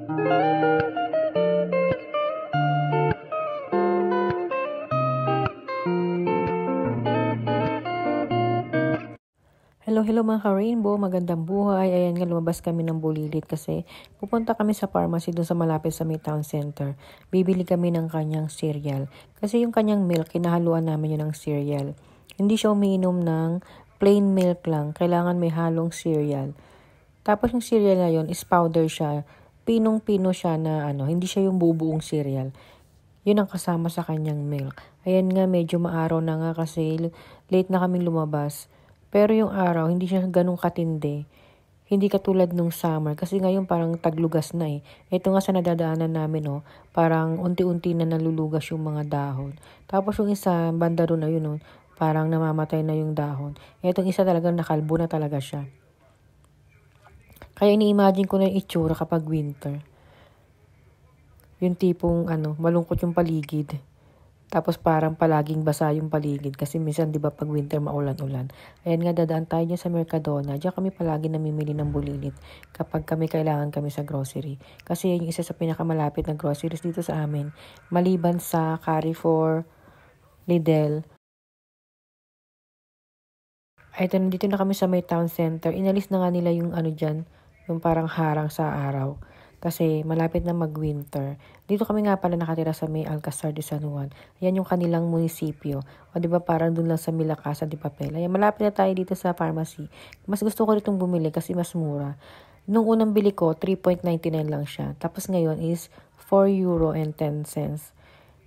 Hello mga ka-rainbow, magandang buhay. Ayan nga, lumabas kami ng Bulilit kasi pupunta kami sa pharmacy doon sa malapit sa may town center. Bibili kami ng kanyang cereal. Kasi yung kanyang milk, kinahaluan namin yun ng cereal. Hindi siya umiinom ng plain milk lang. Kailangan may halong cereal. Tapos yung cereal na yun is powder siya. Pinong-pino siya na hindi siya yung bubuong cereal. Yun ang kasama sa kanyang milk. Ayan nga, medyo maaraw na nga kasi late na kaming lumabas. Pero yung araw, hindi siya ganun katindi. Hindi katulad nung summer. Kasi ngayon parang taglugas na eh. Ito nga sa nadadaanan namin parang unti-unti na nalulugas yung mga dahon. Tapos yung isa, banda ron na yun parang namamatay na yung dahon. Itong isa talagang nakalbo na talaga siya. Kaya ini-imagine ko na yung itsura kapag winter. Yung tipong malungkot yung paligid. Tapos parang palaging basa yung paligid kasi minsan 'di ba pag winter maulan-ulan. Ayan nga, dadaan tayo dyan sa Mercadona. Diyan kami palagi namimili ng bulilit kapag kailangan kami sa grocery. Kasi yan yung isa sa pinakamalapit na groceries dito sa amin. Maliban sa Carrefour, Lidl. Ay, dito na kami sa may town center. Inalis na nga nila yung dyan, yung parang harang sa araw. Kasi malapit na mag-winter. Dito kami nga pala nakatira sa may Alcazar de San Juan. Ayan yung kanilang munisipyo. O diba parang dun lang sa Milacasa de Papel. Ayan, malapit na tayo dito sa pharmacy. Mas gusto ko ritong bumili kasi mas mura. Nung unang bili ko, 3.99 lang siya. Tapos ngayon is 4 euro and 10 cents.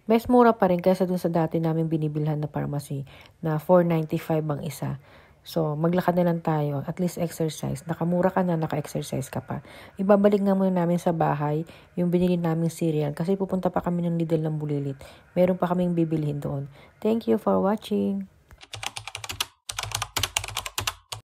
Mas mura pa rin kaysa dun sa dati namin binibilhan na pharmacy na 4.95 ang isa. So, maglakad na lang tayo. At least exercise. Nakamura ka na, naka-exercise ka pa. Ibabalik nga muna namin sa bahay yung binili naming cereal. Kasi pupunta pa kami ng Lidl ng Bulilit. Meron pa kaming bibilhin doon. Thank you for watching.